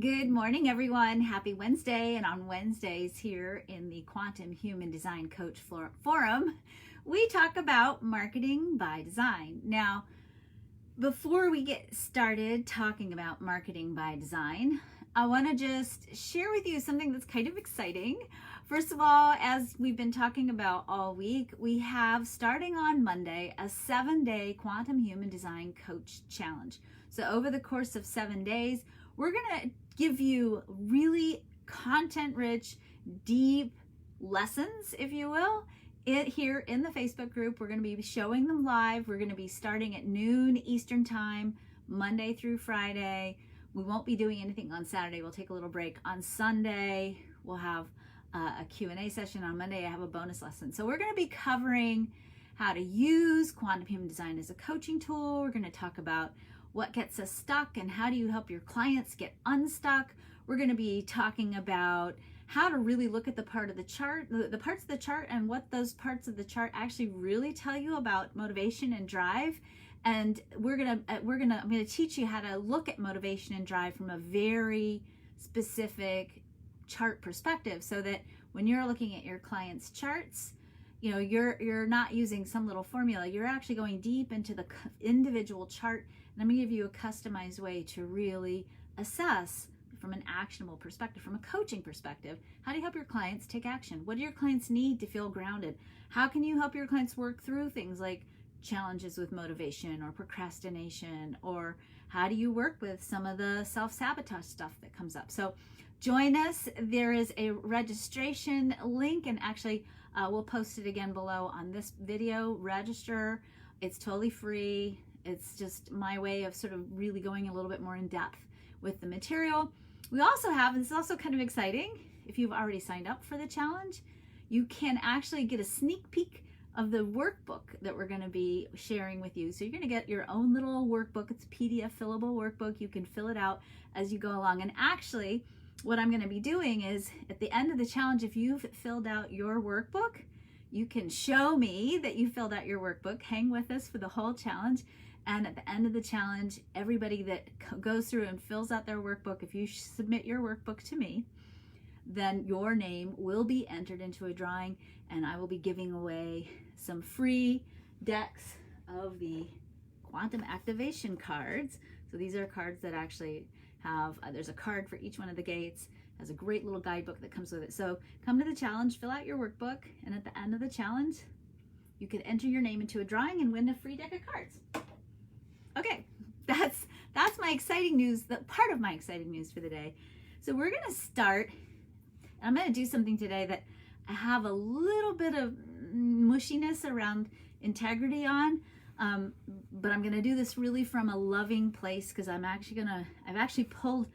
Good morning, everyone. Happy Wednesday. And on Wednesdays here in the Quantum Human Design Coach Forum, we talk about marketing by design. Now, before we get started talking about marketing by design, I want to just share with you something that's kind of exciting. First of all, as we've been talking about all week, we have, starting on Monday, a 7-day Quantum Human Design Coach Challenge. So over the course of 7 days, we're going to give you really content-rich, deep lessons, if you will, here in the Facebook group. We're going to be showing them live. We're going to be starting at noon Eastern time, Monday through Friday. We won't be doing anything on Saturday. We'll take a little break. On Sunday, we'll have a Q&A session. On Monday, I have a bonus lesson. So we're going to be covering how to use quantum human design as a coaching tool. We're going to talk about what gets us stuck and how do you help your clients get unstuck. We're going to be talking about how to really look at the part of the chart, the parts of the chart, and what those parts of the chart actually really tell you about motivation and drive. And I'm going to teach you how to look at motivation and drive from a very specific chart perspective, so that when you're looking at your clients' charts, you know, you're not using some little formula. You're actually going deep into the individual chart. And I'm going to give you a customized way to really assess from an actionable perspective, from a coaching perspective, how do you help your clients take action? What do your clients need to feel grounded? How can you help your clients work through things like challenges with motivation or procrastination? Or how do you work with some of the self-sabotage stuff that comes up? So join us. There is a registration link, and actually we'll post it again below on this video. Register. It's totally free. It's just my way of sort of really going a little bit more in depth with the material. We also have, and this is also kind of exciting, if you've already signed up for the challenge, you can actually get a sneak peek of the workbook that we're going to be sharing with you. So you're going to get your own little workbook. It's a PDF fillable workbook. You can fill it out as you go along. And actually, what I'm going to be doing is at the end of the challenge, if you've filled out your workbook, you can show me that you filled out your workbook. Hang with us for the whole challenge. And at the end of the challenge, everybody that goes through and fills out their workbook, if you submit your workbook to me, then your name will be entered into a drawing, and I will be giving away some free decks of the quantum activation cards. So these are cards that actually have, there's a card for each one of the gates, has a great little guidebook that comes with it. So come to the challenge, fill out your workbook, and at the end of the challenge, you can enter your name into a drawing and win a free deck of cards. Okay, that's my exciting news, part of my exciting news for the day. So we're going to start, and I'm going to do something today that I have a little bit of mushiness around integrity on, but I'm going to do this really from a loving place, because I've actually pulled,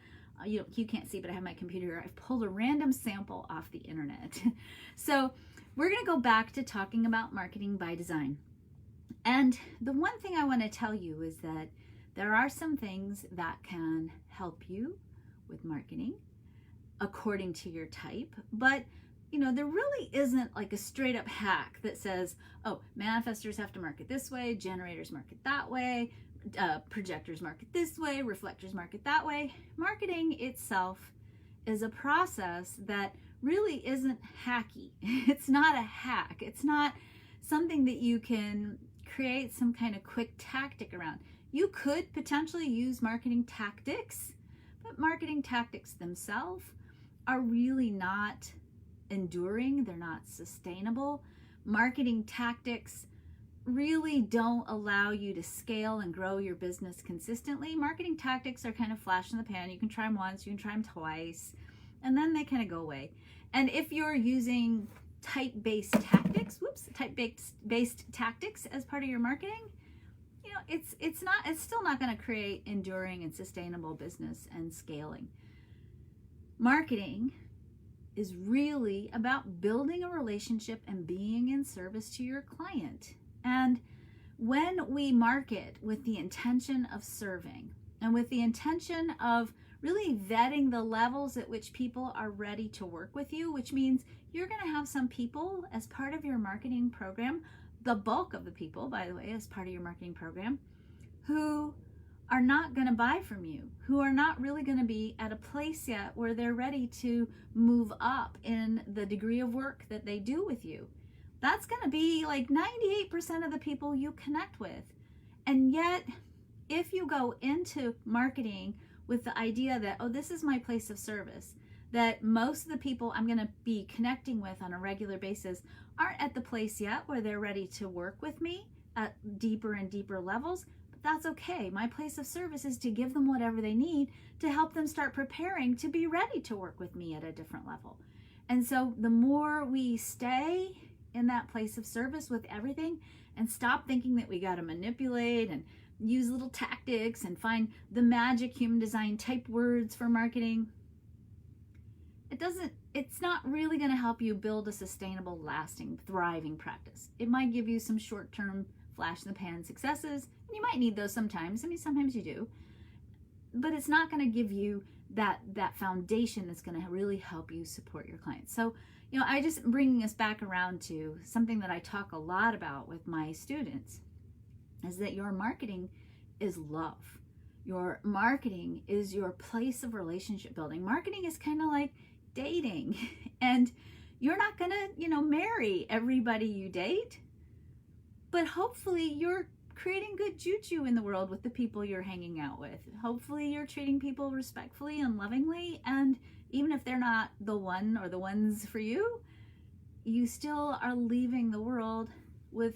you can't see, but I have my computer here. I've pulled a random sample off the internet. So we're going to go back to talking about marketing by design. And the one thing I want to tell you is that there are some things that can help you with marketing according to your type, but there really isn't like a straight up hack that says, oh, manifestors have to market this way, generators market that way, projectors market this way, reflectors market that way. Marketing itself is a process that really isn't hacky. It's not a hack. It's not something that you can create some kind of quick tactic around. You could potentially use marketing tactics, but marketing tactics themselves are really not enduring. They're not sustainable. Marketing tactics really don't allow you to scale and grow your business consistently. Marketing tactics are kind of flash in the pan. You can try them once, you can try them twice, and then they kind of go away. And if you're using type-based tactics, type-based tactics as part of your marketing, it's still not going to create enduring and sustainable business and scaling. Marketing is really about building a relationship and being in service to your client. And when we market with the intention of serving and with the intention of really vetting the levels at which people are ready to work with you, which means you're going to have some people as part of your marketing program, the bulk of the people, by the way, as part of your marketing program, who are not going to buy from you, who are not really going to be at a place yet where they're ready to move up in the degree of work that they do with you. That's going to be like 98% of the people you connect with. And yet, if you go into marketing with the idea that, oh, this is my place of service, that most of the people I'm going to be connecting with on a regular basis aren't at the place yet where they're ready to work with me at deeper and deeper levels, but that's okay. My place of service is to give them whatever they need to help them start preparing to be ready to work with me at a different level. And so the more we stay in that place of service with everything and stop thinking that we got to manipulate and use little tactics and find the magic human design type words for marketing, it's not really going to help you build a sustainable, lasting, thriving practice. It might give you some short-term flash in the pan successes, and you might need those sometimes. I mean, sometimes you do, but it's not going to give you that foundation that's going to really help you support your clients. So, I just bringing us back around to something that I talk a lot about with my students is that your marketing is love. Your marketing is your place of relationship building. Marketing is kind of like dating, and you're not going to, marry everybody you date, but hopefully you're creating good juju in the world with the people you're hanging out with. Hopefully you're treating people respectfully and lovingly, and even if they're not the one or the ones for you, you still are leaving the world with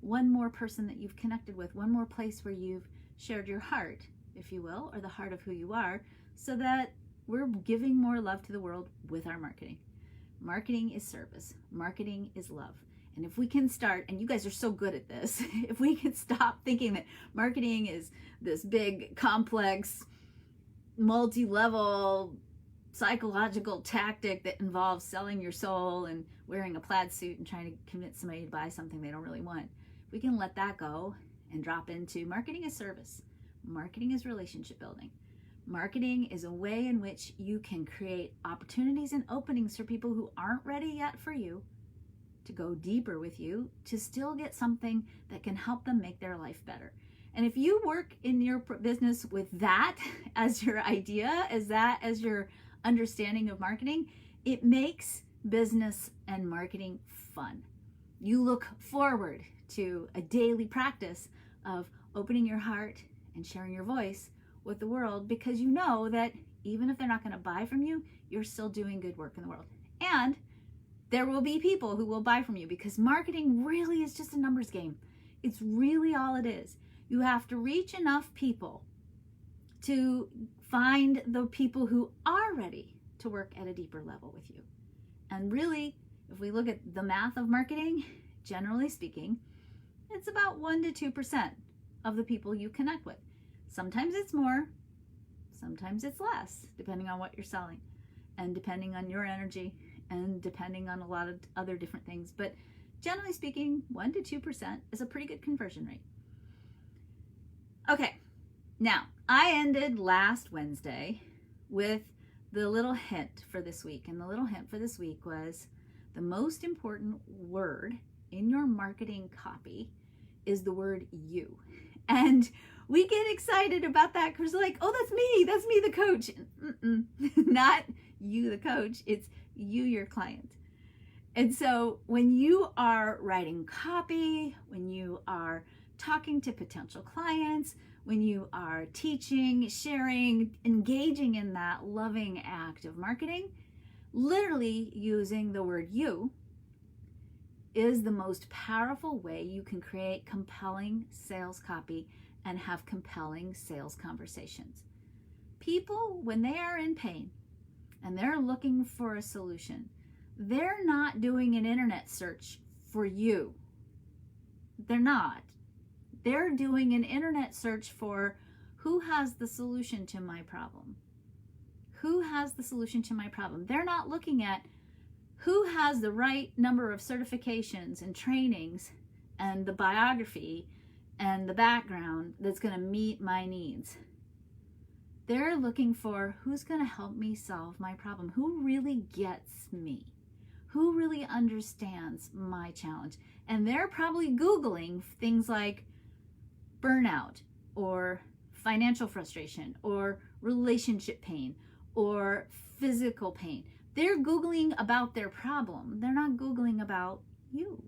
one more person that you've connected with, one more place where you've shared your heart, if you will, or the heart of who you are, so that we're giving more love to the world with our marketing. Marketing is service. Marketing is love. And if we can start, and you guys are so good at this, if we can stop thinking that marketing is this big, complex, multi-level psychological tactic that involves selling your soul and wearing a plaid suit and trying to convince somebody to buy something they don't really want, we can let that go and drop into marketing is service. Marketing is relationship building. Marketing is a way in which you can create opportunities and openings for people who aren't ready yet for you to go deeper with you, to still get something that can help them make their life better. And if you work in your business with that as your idea, as your understanding of marketing, it makes business and marketing fun. You look forward to a daily practice of opening your heart and sharing your voice with the world, because you know that even if they're not going to buy from you, you're still doing good work in the world. And there will be people who will buy from you, because marketing really is just a numbers game. It's really all it is. You have to reach enough people to find the people who are ready to work at a deeper level with you. And really, if we look at the math of marketing, generally speaking, it's about 1% to 2% of the people you connect with. Sometimes it's more, sometimes it's less, depending on what you're selling and depending on your energy and depending on a lot of other different things. But generally speaking, 1% to 2% is a pretty good conversion rate. Okay, now I ended last Wednesday with the little hint for this week. And the little hint for this week was the most important word in your marketing copy is the word you. And we get excited about that because like, oh, that's me, the coach. Not you, the coach. It's you, your client. And so when you are writing copy, when you are talking to potential clients, when you are teaching, sharing, engaging in that loving act of marketing, literally using the word you is the most powerful way you can create compelling sales copy and have compelling sales conversations. People, when they are in pain and they're looking for a solution, they're not doing an internet search for you. They're not. They're doing an internet search for who has the solution to my problem. Who has the solution to my problem? They're not looking at who has the right number of certifications and trainings and the biography and the background that's going to meet my needs. They're looking for who's going to help me solve my problem, who really gets me, who really understands my challenge. And they're probably Googling things like burnout or financial frustration or relationship pain or physical pain. They're Googling about their problem. They're not Googling about you.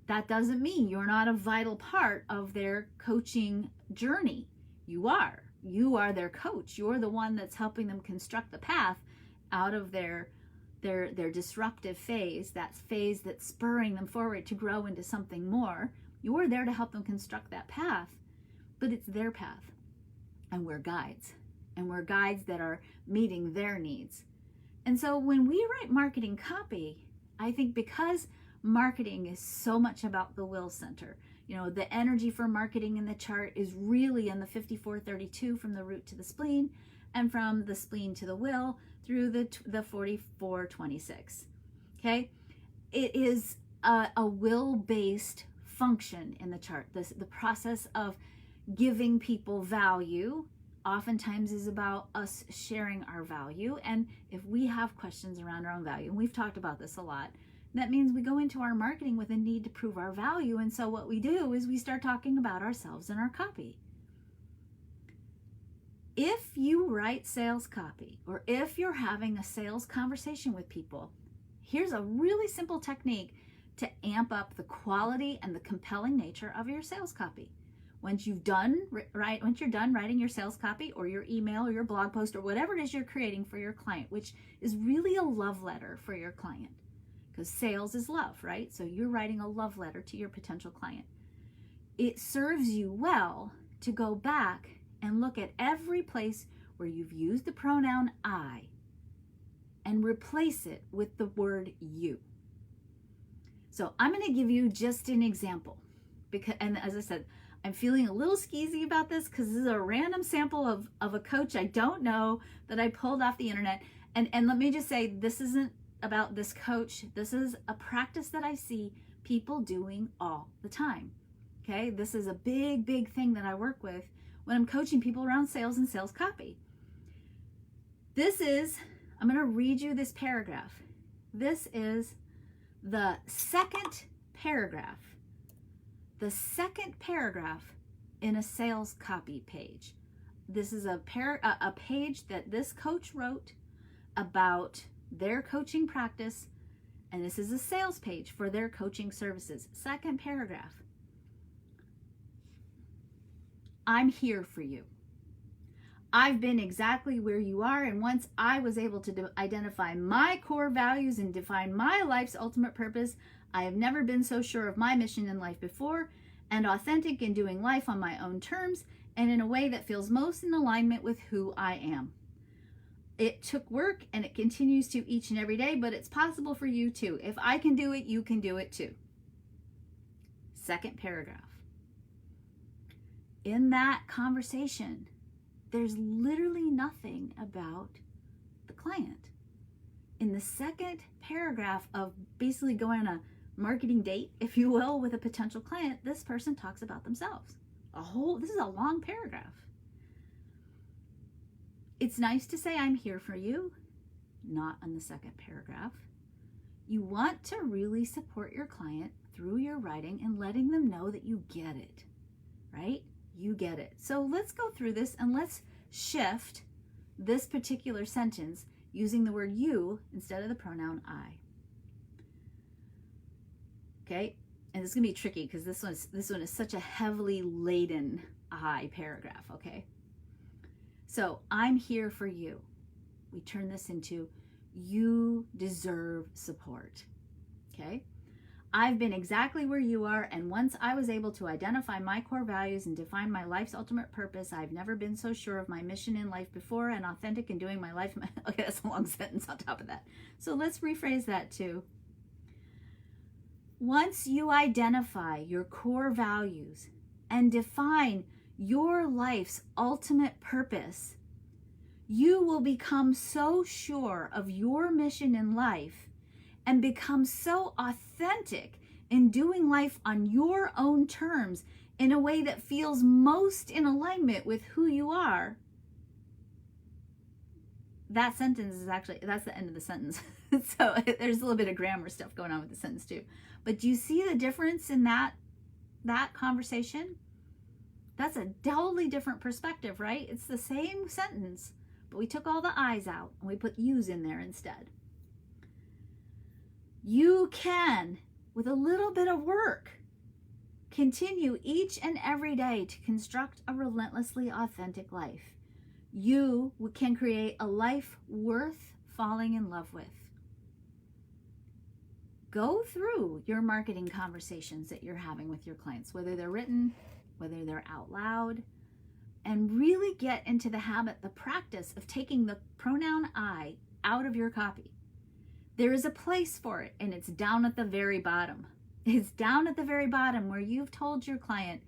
That doesn't mean you're not a vital part of their coaching journey. You are. You are their coach. You're the one that's helping them construct the path out of their disruptive phase, that phase that's spurring them forward to grow into something more. You're there to help them construct that path, but it's their path. And we're guides. And we're guides that are meeting their needs. And so when we write marketing copy, I think because marketing is so much about the will center, the energy for marketing in the chart is really in the 5432 from the root to the spleen, and from the spleen to the will through the 4426. Okay? It is a will-based function in the chart. The process of giving people value oftentimes is about us sharing our value. And if we have questions around our own value, and we've talked about this a lot, that means we go into our marketing with a need to prove our value. And so what we do is we start talking about ourselves in our copy. If you write sales copy, or if you're having a sales conversation with people, here's a really simple technique to amp up the quality and the compelling nature of your sales copy. Once you're done writing your sales copy or your email or your blog post or whatever it is you're creating for your client, which is really a love letter for your client, because sales is love, right? So you're writing a love letter to your potential client. It serves you well to go back and look at every place where you've used the pronoun I and replace it with the word you. So I'm going to give you just an example, and as I said, I'm feeling a little skeezy about this because this is a random sample of a coach I don't know that I pulled off the internet. And let me just say, this isn't about this coach. This is a practice that I see people doing all the time. Okay, this is a big, big thing that I work with when I'm coaching people around sales and sales copy. I'm going to read you this paragraph. This is the second paragraph. The second paragraph in a sales copy page. This is a page that this coach wrote about their coaching practice, and this is a sales page for their coaching services. Second paragraph. I'm here for you. I've been exactly where you are, and once I was able to identify my core values and define my life's ultimate purpose, I have never been so sure of my mission in life before, and authentic in doing life on my own terms and in a way that feels most in alignment with who I am. It took work and it continues to each and every day, but it's possible for you too. If I can do it, you can do it too. Second paragraph. In that conversation, there's literally nothing about the client. In the second paragraph of basically going on a marketing date, if you will, with a potential client, this person talks about themselves. This is a long paragraph. It's nice to say I'm here for you, not on the second paragraph. You want to really support your client through your writing and letting them know that you get it, right? You get it. So let's go through this and let's shift this particular sentence using the word you instead of the pronoun I. Okay, and this is gonna be tricky because this one is such a heavily laden I paragraph. Okay, so I'm here for you. We turn this into you deserve support. Okay, I've been exactly where you are, and once I was able to identify my core values and define my life's ultimate purpose, I've never been so sure of my mission in life before, and authentic in doing my life. Okay, that's a long sentence on top of that. So let's rephrase that too. Once you identify your core values and define your life's ultimate purpose, you will become so sure of your mission in life and become so authentic in doing life on your own terms in a way that feels most in alignment with who you are. That sentence is actually, that's the end of the sentence. So there's a little bit of grammar stuff going on with the sentence too. But do you see the difference in that conversation? That's a totally different perspective, right? It's the same sentence, but we took all the I's out and we put U's in there instead. You can, with a little bit of work, continue each and every day to construct a relentlessly authentic life. You can create a life worth falling in love with. Go through your marketing conversations that you're having with your clients, whether they're written, whether they're out loud, and really get into the habit, the practice of taking the pronoun I out of your copy. There is a place for it, and it's down at the very bottom. It's down at the very bottom where you've told your client,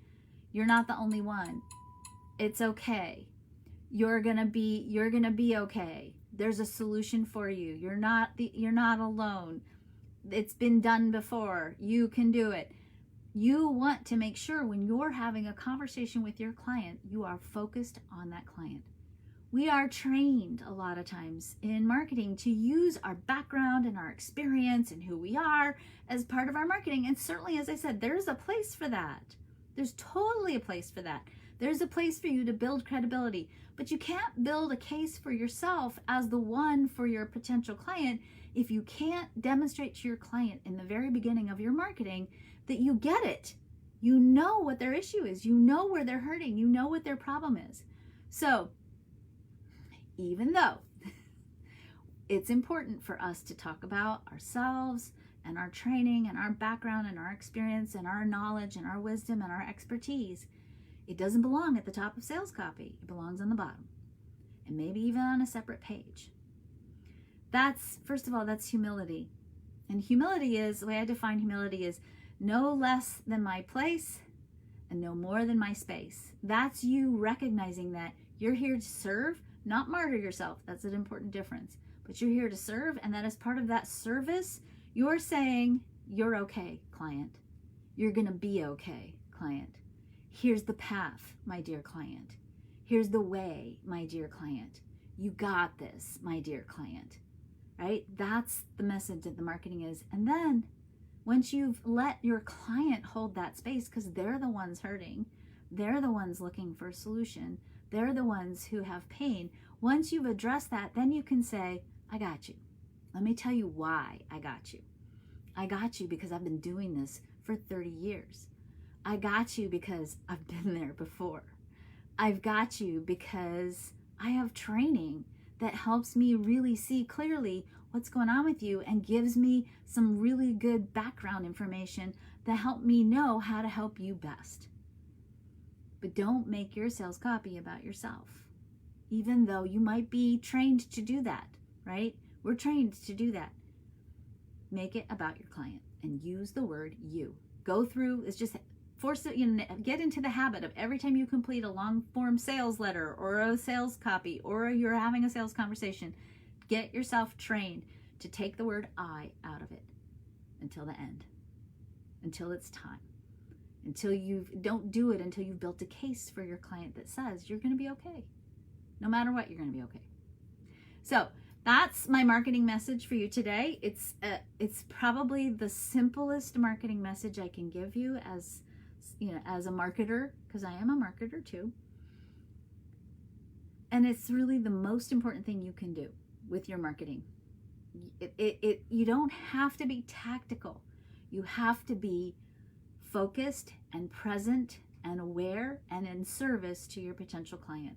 you're not the only one. It's okay. You're gonna be okay. There's a solution for you. You're not alone. It's been done before. You can do it. You want to make sure when you're having a conversation with your client, you are focused on that client. We are trained a lot of times in marketing to use our background and our experience and who we are as part of our marketing. And certainly, as I said, there's a place for that. There's totally a place for that. There's a place for you to build credibility, but you can't build a case for yourself as the one for your potential client if you can't demonstrate to your client in the very beginning of your marketing that you get it. You know what their issue is. You know where they're hurting. You know what their problem is. So even though it's important for us to talk about ourselves and our training and our background and our experience and our knowledge and our wisdom and our expertise, it doesn't belong at the top of sales copy. It belongs on the bottom, and maybe even on a separate page. That's, first of all, that's humility. And humility is, the way I define humility is no less than my place and no more than my space. That's you recognizing that you're here to serve, not martyr yourself. That's an important difference. But you're here to serve, and that as part of that service, you're saying, you're okay, client. You're gonna be okay, client. Here's the path, my dear client. Here's the way, my dear client. You got this, my dear client. Right? That's the message that the marketing is. And then once you've let your client hold that space, because they're the ones hurting, they're the ones looking for a solution, they're the ones who have pain. Once you've addressed that, then you can say, I got you. Let me tell you why I got you. I got you because I've been doing this for 30 years. I got you because I've been there before. I've got you because I have training that helps me really see clearly what's going on with you and gives me some really good background information that help me know how to help you best. But don't make your sales copy about yourself, even though you might be trained to do that, right? We're trained to do that. Make it about your client and use the word you. Go through, it's just force it, get into the habit of every time you complete a long form sales letter or a sales copy or you're having a sales conversation, get yourself trained to take the word I out of it until the end, until it's time, until don't do it until you've built a case for your client that says you're going to be okay. No matter what, you're going to be okay. So that's my marketing message for you today. It's probably the simplest marketing message I can give you as a marketer, because I am a marketer too. And it's really the most important thing you can do with your marketing. You don't have to be tactical. You have to be focused and present and aware and in service to your potential client.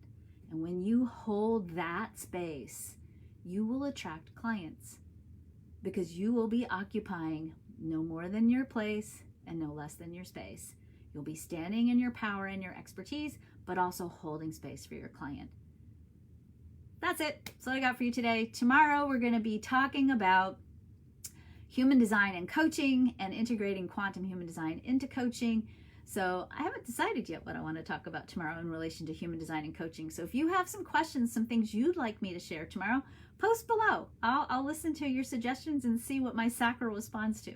And when you hold that space, you will attract clients because you will be occupying no more than your place and no less than your space. You'll be standing in your power and your expertise, but also holding space for your client. That's it. That's what I got for you today. Tomorrow, we're going to be talking about human design and coaching and integrating quantum human design into coaching. So I haven't decided yet what I want to talk about tomorrow in relation to human design and coaching. So if you have some questions, some things you'd like me to share tomorrow, post below. I'll listen to your suggestions and see what my sacral responds to.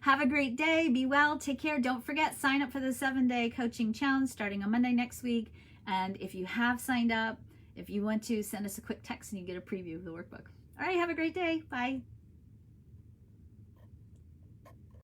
Have a great day. Be well. Take care. Don't forget, sign up for the 7-day coaching challenge starting on Monday next week. And if you have signed up, if you want to, send us a quick text and you get a preview of the workbook. All right. Have a great day. Bye.